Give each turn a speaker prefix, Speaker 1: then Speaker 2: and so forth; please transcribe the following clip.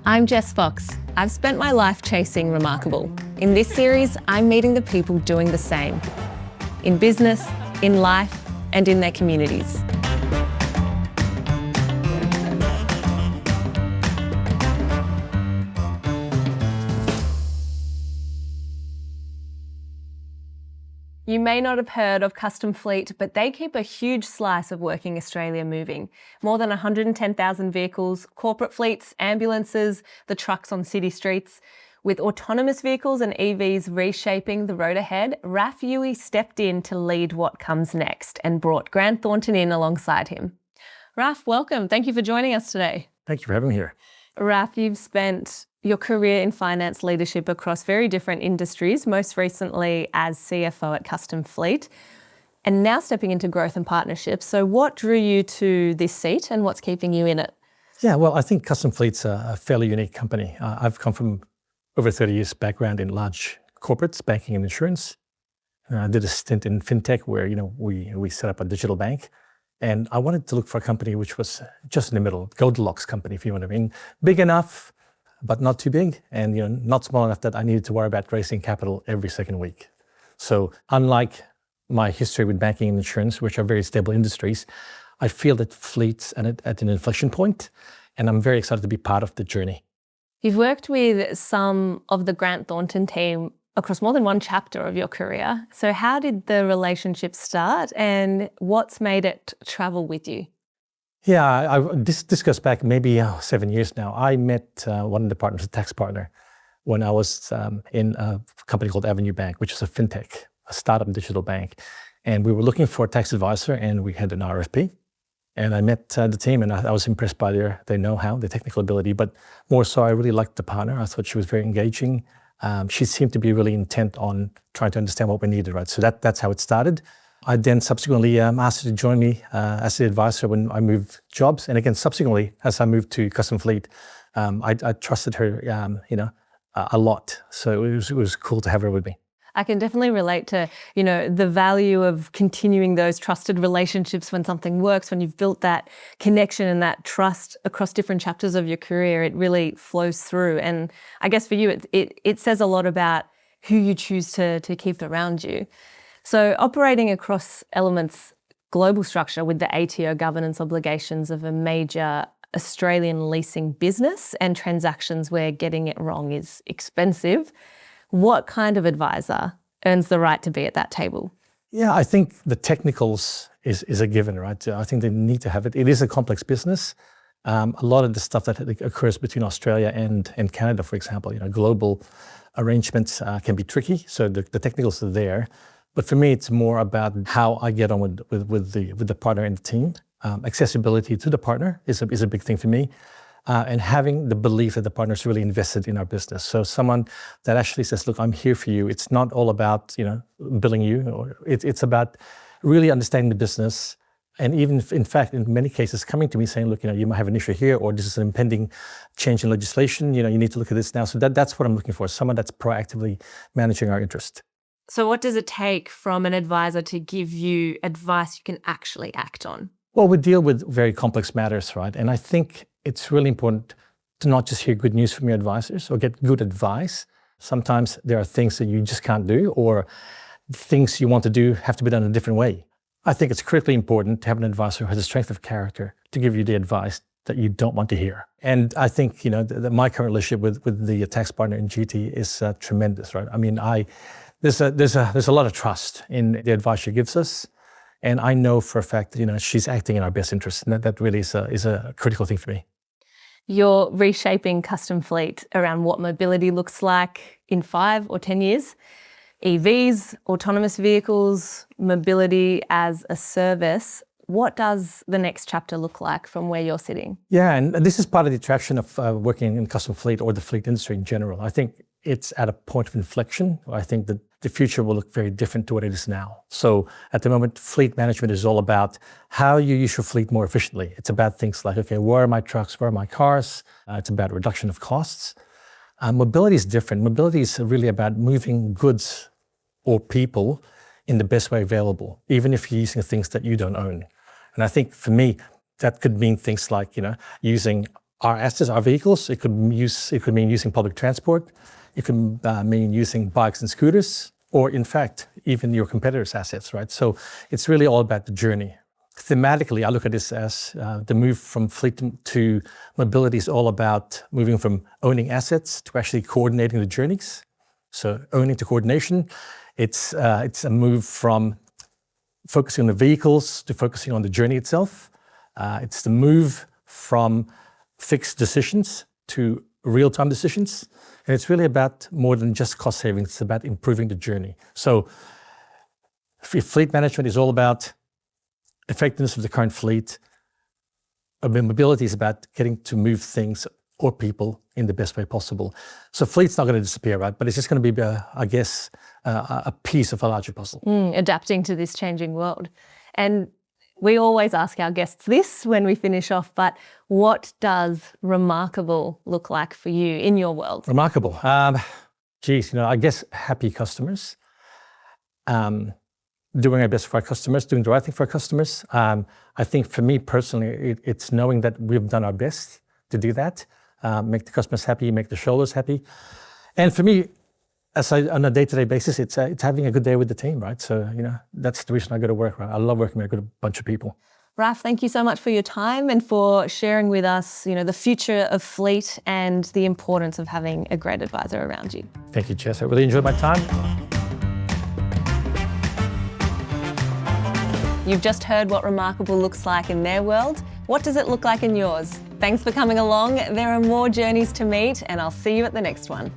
Speaker 1: I'm Jess Fox. I've spent my life chasing remarkable. In this series, I'm meeting the people doing the same. In business, in life, and in their communities. You may not have heard of Custom Fleet, but they keep a huge slice of working Australia moving. More than 110,000 vehicles, corporate fleets, ambulances, the trucks on city streets. With autonomous vehicles and EVs reshaping the road ahead, Raf Uy stepped in to lead what comes next and brought Grant Thornton in alongside him. Raf, welcome. Thank you for joining us today.
Speaker 2: Thank you for having me here.
Speaker 1: Raf, you've spent your career in finance leadership across very different industries, most recently as CFO at Custom Fleet, and now stepping into growth and partnerships. So what drew you to this seat and what's keeping you in it?
Speaker 2: Yeah, well, I think Custom Fleet's a fairly unique company. I've come from over 30 years background in large corporates, banking and insurance. I did a stint in fintech where we set up a digital bank. And I wanted to look for a company which was just in the middle, Goldilocks company, if you know what I mean. Big enough, but not too big, and not small enough that I needed to worry about raising capital every second week. So unlike my history with banking and insurance, which are very stable industries, I feel that fleet's at an inflection point, and I'm very excited to be part of the journey.
Speaker 1: You've worked with some of the Grant Thornton team across more than one chapter of your career. So how did the relationship start and what's made it travel with you?
Speaker 2: Yeah, this goes back maybe 7 years now. I met one of the partners, a tax partner, when I was in a company called Avenue Bank, which is a fintech, a startup digital bank. And we were looking for a tax advisor and we had an RFP. And I met the team and I was impressed by their know-how, their technical ability, but more so I really liked the partner. I thought she was very engaging. She seemed to be really intent on trying to understand what we needed, right? So that's how it started. I then subsequently asked her to join me as the advisor when I moved jobs. And again, subsequently, as I moved to Custom Fleet, I trusted her, a lot. So it was cool to have her with me.
Speaker 1: I can definitely relate to, the value of continuing those trusted relationships when something works, when you've built that connection and that trust across different chapters of your career, it really flows through. And I guess for you, it says a lot about who you choose to keep around you. So operating across Element's global structure with the ATO governance obligations of a major Australian leasing business and transactions where getting it wrong is expensive, what kind of advisor earns the right to be at that table?
Speaker 2: Yeah, I think the technicals is a given, right? I think they need to have it. It is a complex business. A lot of the stuff that occurs between Australia and Canada, for example, global arrangements can be tricky. So the technicals are there. But for me, it's more about how I get on with the partner and the team. Accessibility to the partner is a big thing for me. And having the belief that the partner is really invested in our business. So someone that actually says, look, I'm here for you. It's not all about, billing you. Or it's about really understanding the business. And even, in fact, in many cases, coming to me saying, look, you might have an issue here, or this is an impending change in legislation. You need to look at this now. So that's what I'm looking for, someone that's proactively managing our interest.
Speaker 1: So what does it take from an advisor to give you advice you can actually act on?
Speaker 2: Well, we deal with very complex matters, right? And I think it's really important to not just hear good news from your advisors or get good advice. Sometimes there are things that you just can't do, or things you want to do have to be done in a different way. I think it's critically important to have an advisor who has a strength of character to give you the advice that you don't want to hear. And I think, my current relationship with the tax partner in GT is tremendous, right? I mean, there's a lot of trust in the advice she gives us. And I know for a fact that, she's acting in our best interest. And that really is a critical thing for me.
Speaker 1: You're reshaping Custom Fleet around what mobility looks like in 5 or 10 years. EVs, autonomous vehicles, mobility as a service. What does the next chapter look like from where you're sitting?
Speaker 2: Yeah, and this is part of the attraction of working in Custom Fleet or the fleet industry in general. I think it's at a point of inflection. I think that the future will look very different to what it is now. So at the moment, fleet management is all about how you use your fleet more efficiently. It's about things like, okay, where are my trucks, where are my cars? It's about reduction of costs. Mobility is different. Mobility is really about moving goods or people in the best way available, even if you're using things that you don't own. And I think for me, that could mean things like, using our assets, our vehicles. It could mean using public transport. It could mean using bikes and scooters, or in fact, even your competitors' assets, right? So it's really all about the journey. Thematically, I look at this as the move from fleet to mobility is all about moving from owning assets to actually coordinating the journeys. So owning to coordination, it's a move from focusing on the vehicles to focusing on the journey itself. It's the move from fixed decisions to real-time decisions. And it's really about more than just cost savings. It's about improving the journey. So fleet management is all about effectiveness of the current fleet. Mobility is about getting to move things or people in the best way possible. So fleet's not going to disappear, right? But it's just going to be, I guess, a piece of a larger puzzle.
Speaker 1: Adapting to this changing world. And we always ask our guests this when we finish off, but what does remarkable look like for you in your world?
Speaker 2: Remarkable. I guess happy customers. Doing our best for our customers, doing the right thing for our customers. I think for me personally, it's knowing that we've done our best to do that, make the customers happy, make the shareholders happy. And for me, on a day-to-day basis, it's having a good day with the team, right? So, that's the reason I go to work, right? I love working with a good bunch of people.
Speaker 1: Raf, thank you so much for your time and for sharing with us, the future of fleet and the importance of having a great advisor around you.
Speaker 2: Thank you, Jess. I really enjoyed my time.
Speaker 1: You've just heard what remarkable looks like in their world. What does it look like in yours? Thanks for coming along. There are more journeys to meet, and I'll see you at the next one.